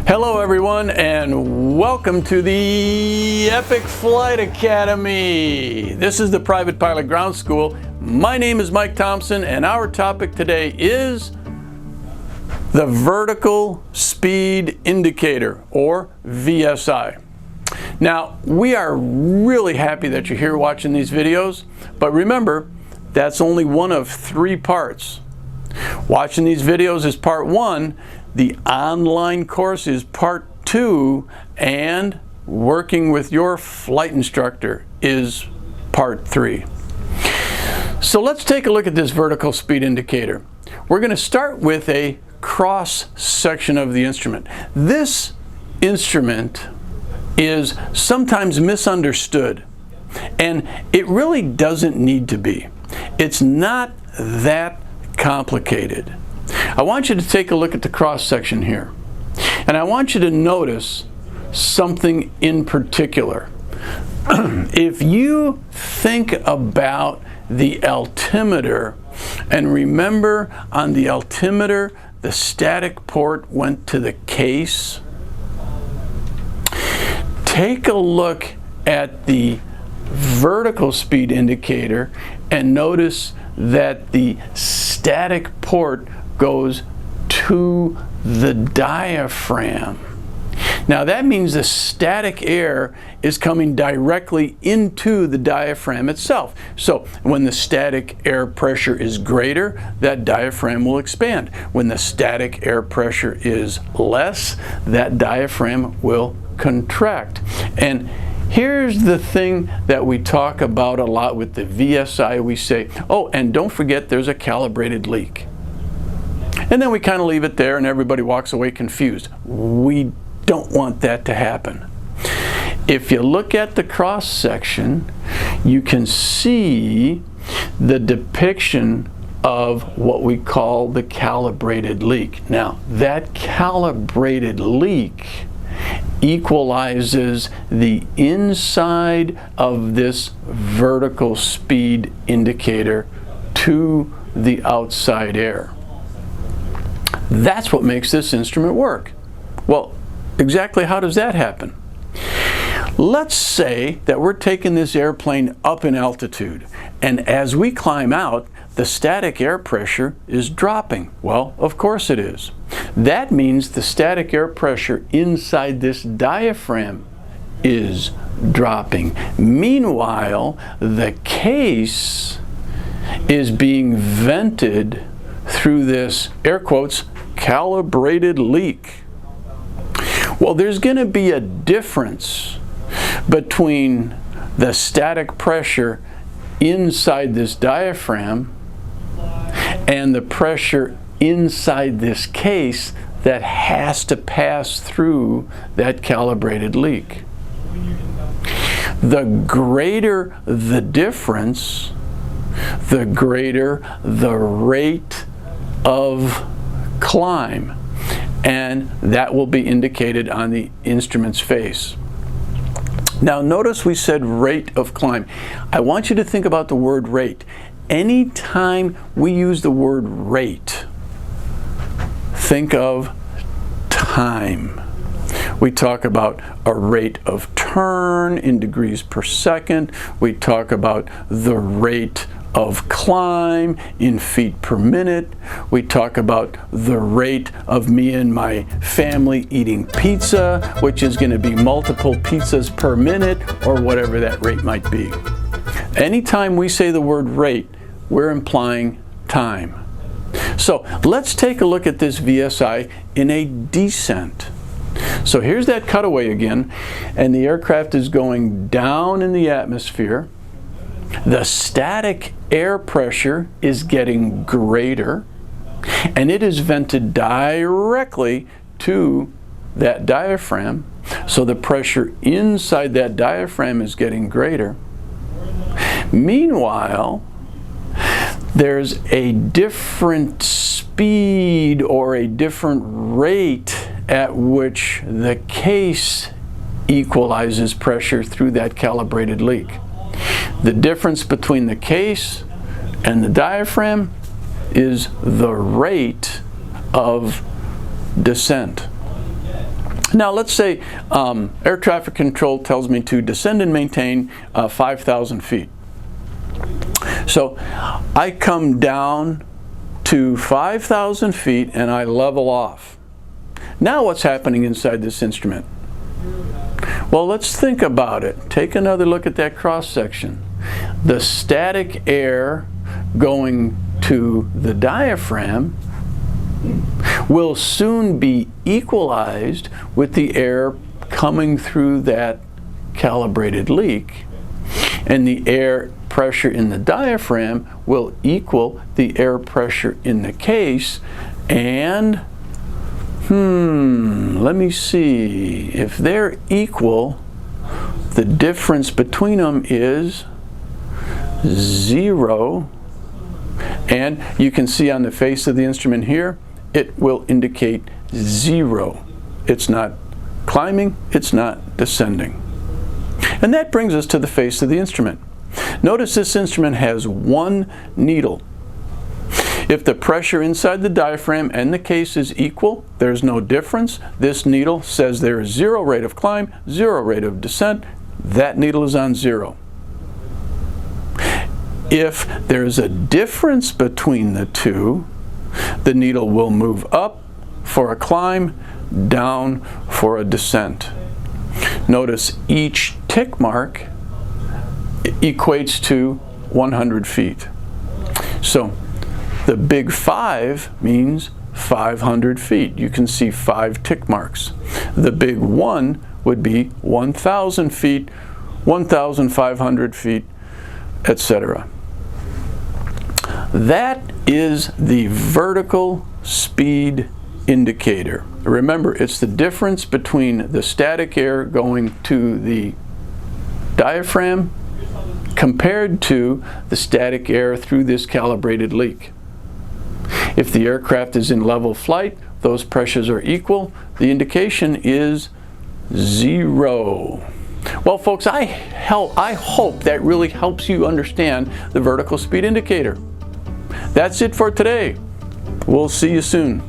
Hello everyone, and welcome to the Epic Flight Academy. This is the Private Pilot Ground School. My name is Mike Thompson, and our topic today is the Vertical Speed Indicator, or VSI. Now, we are really happy that you're here watching these videos, but remember, that's only one of 3 parts. Watching these videos is part 1. The online course is part 2, and working with your flight instructor is part 3. So let's take a look at this vertical speed indicator. We're going to start with a cross section of the instrument. This instrument is sometimes misunderstood, and it really doesn't need to be. It's not that complicated. I want you to take a look at the cross section here, and I want you to notice something in particular. If you think about the altimeter, and remember on the altimeter the static port went to the case, take a look at the vertical speed indicator and notice that the static port goes to the diaphragm. Now that means the static air is coming directly into the diaphragm itself. So when the static air pressure is greater, that diaphragm will expand. When the static air pressure is less, that diaphragm will contract. And here's the thing that we talk about a lot with the VSI. We say, oh, and don't forget there's a calibrated leak. And then we kind of leave it there and everybody walks away confused. We don't want that to happen. If you look at the cross section, you can see the depiction of what we call the calibrated leak. Now, that calibrated leak equalizes the inside of this vertical speed indicator to the outside air. That's what makes this instrument work. Well, exactly how does that happen? Let's say that we're taking this airplane up in altitude, and as we climb out, the static air pressure is dropping. Well, of course it is. That means the static air pressure inside this diaphragm is dropping. Meanwhile, the case is being vented through this, air quotes, calibrated leak. Well, there's going to be a difference between the static pressure inside this diaphragm and the pressure inside this case that has to pass through that calibrated leak. The greater the difference, the greater the rate of climb, and that will be indicated on the instrument's face. Now notice we said rate of climb. I want you to think about the word rate. Anytime we use the word rate, think of time. We talk about a rate of turn in degrees per second. We talk about the rate of climb in feet per minute. We talk about the rate of me and my family eating pizza, which is going to be multiple pizzas per minute, or whatever that rate might be. Anytime we say the word rate, we're implying time. So let's take a look at this VSI in a descent. So here's that cutaway again, and the aircraft is going down in the atmosphere. The static air pressure is getting greater, and it is vented directly to that diaphragm. So the pressure inside that diaphragm is getting greater. Meanwhile, there's a different speed or a different rate at which the case equalizes pressure through that calibrated leak. The difference between the case and the diaphragm is the rate of descent. Now let's say air traffic control tells me to descend and maintain 5,000 feet. So I come down to 5,000 feet and I level off. Now what's happening inside this instrument? Well, let's think about it. Take another look at that cross section. The static air going to the diaphragm will soon be equalized with the air coming through that calibrated leak, and the air pressure in the diaphragm will equal the air pressure in the case, and let me see, if they're equal, the difference between them is 0, and you can see on the face of the instrument here, it will indicate 0. It's not climbing, it's not descending. And that brings us to the face of the instrument. Notice this instrument has one needle. If the pressure inside the diaphragm and the case is equal, there's no difference. This needle says there is 0 rate of climb, 0 rate of descent. That needle is on 0. If there's a difference between the two, the needle will move up for a climb, down for a descent. Notice each tick mark equates to 100 feet. So the big 5 means 500 feet. You can see 5 tick marks. The big 1 would be 1,000 feet, 1,500 feet, etc. That is the vertical speed indicator. Remember, it's the difference between the static air going to the diaphragm compared to the static air through this calibrated leak. If the aircraft is in level flight, those pressures are equal. The indication is 0. Well, folks, I hope that really helps you understand the vertical speed indicator. That's it for today. We'll see you soon.